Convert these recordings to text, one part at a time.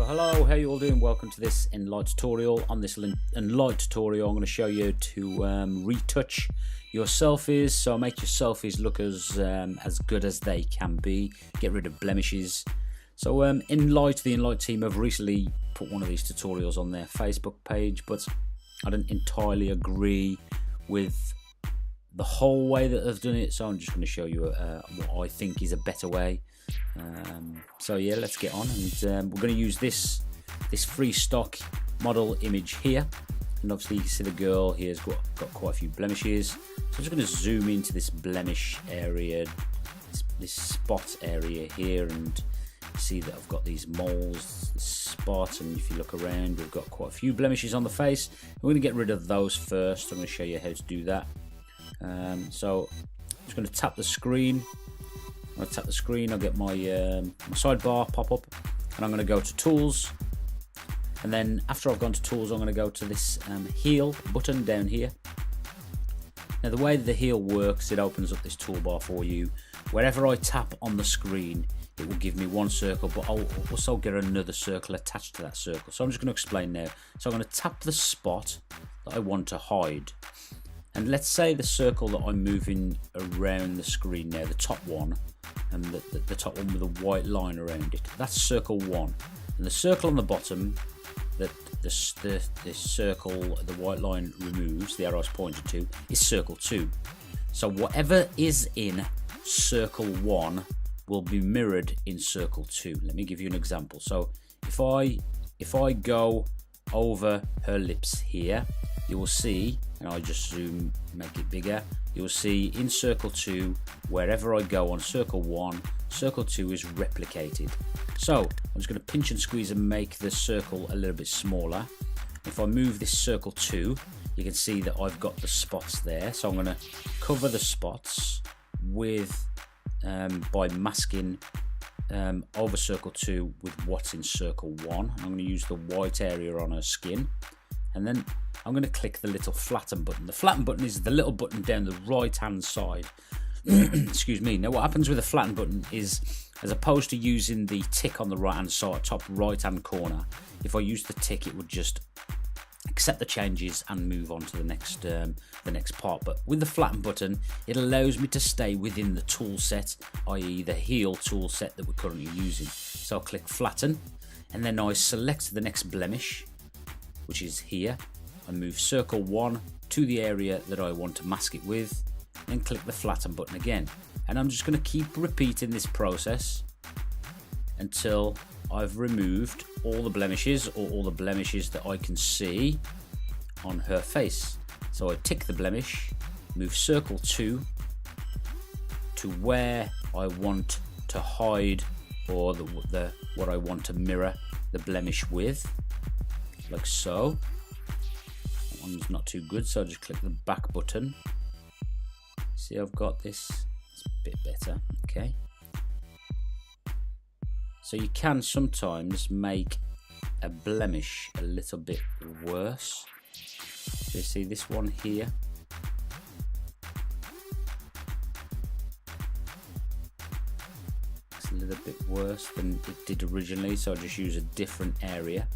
So hello, how you all doing? Welcome to this Enlight tutorial. On this Enlight tutorial I'm going to show you to retouch your selfies, so make your selfies look as good as they can be, get rid of blemishes. So Enlight, the Enlight team have recently put one of these tutorials on their Facebook page, but I don't entirely agree with the whole way that they've done it, so I'm just going to show you what I think is a better way. So yeah, let's get on, and we're going to use this free stock model image here, and obviously you can see the girl here's got quite a few blemishes. So I'm just going to zoom into this blemish area, this spot area here, and see that I've got these moles, this spot, and if you look around we've got quite a few blemishes on the face. We're going to get rid of those first. I'm going to show you how to do that. So I'm just going to tap the screen. When I tap the screen, I'll get my sidebar pop up, and I'm going to go to Tools, and then after I've gone to Tools I'm going to go to this Heal button down here. Now the way the Heal works, it opens up this toolbar for you. Wherever I tap on the screen it will give me one circle, but I'll also get another circle attached to that circle. So I'm just going to explain now. So I'm going to tap the spot that I want to hide, and let's say the circle that I'm moving around the screen now, the top one, and the top one with a white line around it, that's circle 1. And the circle on the bottom that this circle, the white line removes, the arrow's pointed to, is circle 2. So whatever is in circle 1 will be mirrored in circle 2. Let me give you an example. So if I go over her lips here, you will see, and I just zoom, make it bigger, you will see in circle 2, wherever I go on circle 1, circle 2 is replicated. So I'm just going to pinch and squeeze and make the circle a little bit smaller. If I move this circle 2, you can see that I've got the spots there. So I'm going to cover the spots with by masking over circle 2 with what's in circle 1. I'm going to use the white area on her skin, and then I'm going to click the little flatten button. The flatten button is the little button down the right hand side. Excuse me. Now what happens with the flatten button is, as opposed to using the tick on the right hand side, top right hand corner, if I use the tick it would just accept the changes and move on to the next part. But with the flatten button it allows me to stay within the tool set, i.e. the Heal tool set that we're currently using. So I'll click flatten, and then I select the next blemish, which is here. I move circle 1 to the area that I want to mask it with, and click the flatten button again. And I'm just going to keep repeating this process until I've removed all the blemishes, or all the blemishes that I can see on her face. So I tick the blemish, move circle 2 to where I want to hide, or what I want to mirror the blemish with, like so. That one's not too good, so I just click the back button. See, I've got this. It's a bit better. Okay. So you can sometimes make a blemish a little bit worse. So you see this one here. It's a little bit worse than it did originally, so I'll just use a different area.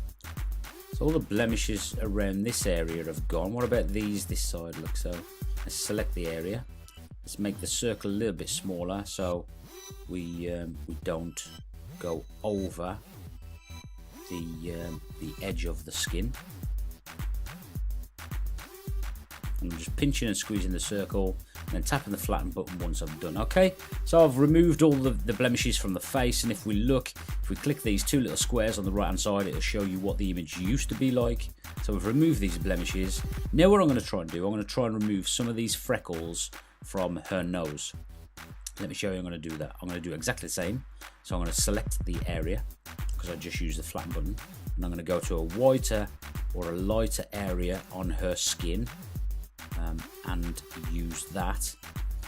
So all the blemishes around this area have gone. What about these this side? Look, so let's select the area. Let's make the circle a little bit smaller so we don't go over the edge of the skin. I'm just pinching and squeezing the circle, and then tapping the flatten button once I'm done. Okay, so I've removed all the blemishes from the face, and if we click these two little squares on the right hand side, it'll show you what the image used to be like. So we've removed these blemishes. Now what I'm going to try and do, I'm going to try and remove some of these freckles from her nose. Let me show you. I'm going to do that. I'm going to do exactly the same. So I'm going to select the area, because I just used the flatten button, and I'm going to go to a whiter or a lighter area on her skin, and use that.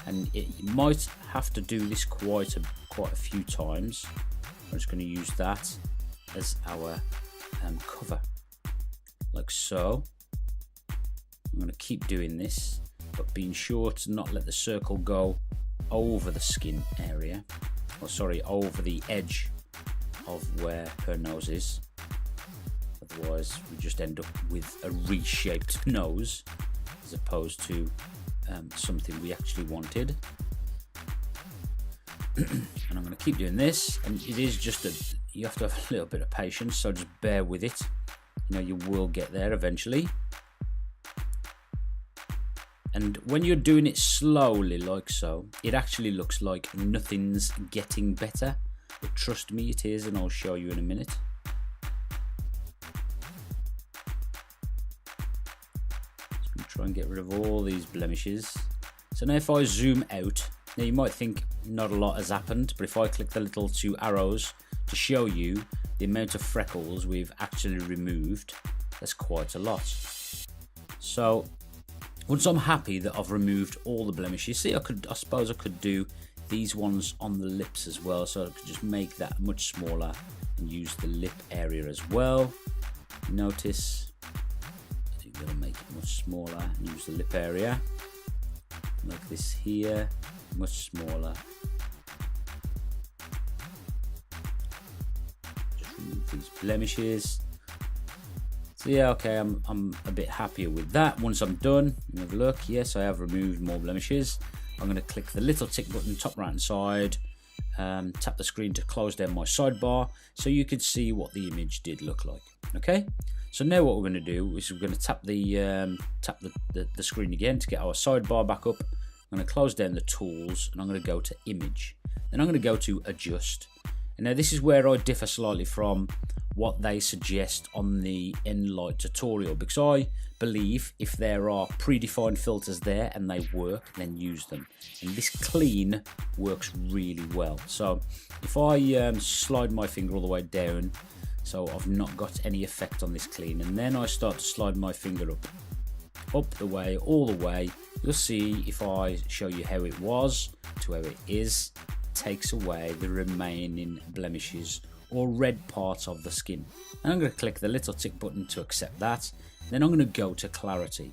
And you might have to do this quite a few times. I'm just going to use that as our cover, like so. I'm going to keep doing this, but being sure to not let the circle go over the skin area, or sorry, over the edge of where her nose is. otherwise we just end up with a reshaped nose as opposed to something we actually wanted. And I'm going to keep doing this, and it is just you have to have a little bit of patience, so just bear with it. You know, you will get there eventually. And when you're doing it slowly like so, it actually looks like nothing's getting better, but trust me it is, and I'll show you in a minute. Just going to try and get rid of all these blemishes. So now if I zoom out, now you might think not a lot has happened, but if I click the little 2 arrows to show you the amount of freckles we've actually removed, that's quite a lot. So once I'm happy that I've removed all the blemishes, see, I suppose I could do these ones on the lips as well, so I could just make that much smaller and use the lip area as well. Notice I'm going to make it much smaller and use the lip area. Like this here, much smaller. Just remove these blemishes. So yeah, okay, I'm a bit happier with that. Once I'm done, have a look. Yes, I have removed more blemishes. I'm going to click the little tick button top right hand side, tap the screen to close down my sidebar, so you could see what the image did look like. Okay, so now what we're going to do is we're going to tap the screen again to get our sidebar back up. I'm going to close down the tools, and I'm going to go to image. Then I'm going to go to adjust. And now this is where I differ slightly from what they suggest on the Enlight tutorial, because I believe if there are predefined filters there and they work, then use them. And this clean works really well. So if I slide my finger all the way down, so I've not got any effect on this clean, and then I start to slide my finger up the way, all the way, you'll see if I show you how it was to how it is, takes away the remaining blemishes or red parts of the skin. And I'm going to click the little tick button to accept that. Then I'm going to go to clarity.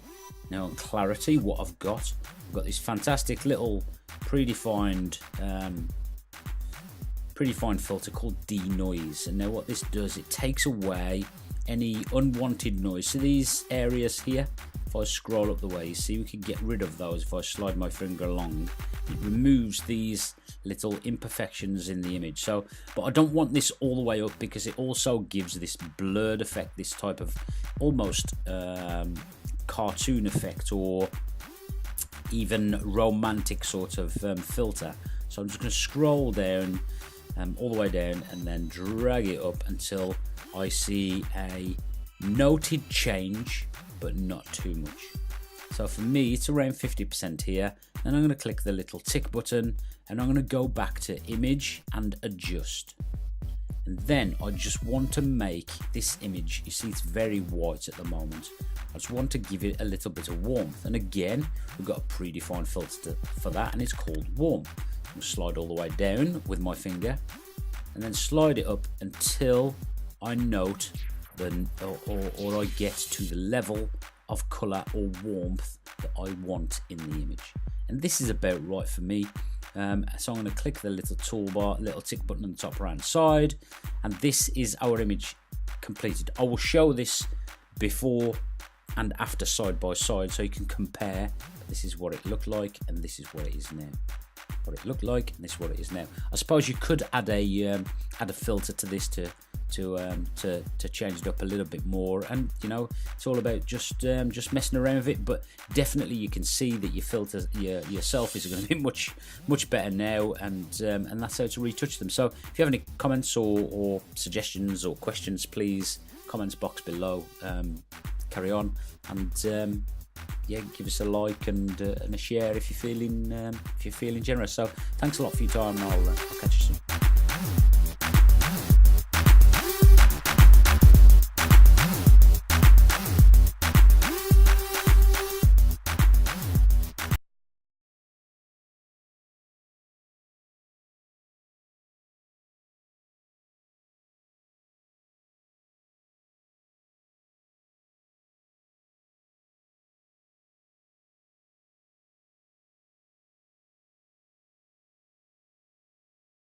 Now on clarity, what I've got this fantastic little predefined filter called denoise. And now what this does, it takes away any unwanted noise. So these areas here, if I scroll up the way, you see we can get rid of those if I slide my finger along. It removes these little imperfections in the image. So, but I don't want this all the way up because it also gives this blurred effect, this type of almost cartoon effect or even romantic sort of filter. So I'm just going to scroll down all the way down and then drag it up until I see a noted change, but not too much. So for me, it's around 50% here. Then I'm going to click the little tick button and I'm going to go back to image and adjust. And then I just want to make this image, you see it's very white at the moment. I just want to give it a little bit of warmth. And again, we've got a predefined filter for that, and it's called warm. I'm going to slide all the way down with my finger and then slide it up until I note or I get to the level of colour or warmth that I want in the image. And this is about right for me. So I'm going to click the little toolbar, little tick button on the top right hand side, and this is our image completed. I will show this before and after side by side so you can compare. This is what it looked like and this is what it is now. What it looked like and this is what it is now. I suppose you could add a filter to this to change it up a little bit more, and you know, it's all about just messing around with it. But definitely you can see that your filters, your selfies are going to be much better now, and that's how to retouch them. So if you have any comments or suggestions or questions, please comments box below. Carry on, and yeah, give us a like and a share if you're feeling generous. So thanks a lot for your time, and I'll catch you soon.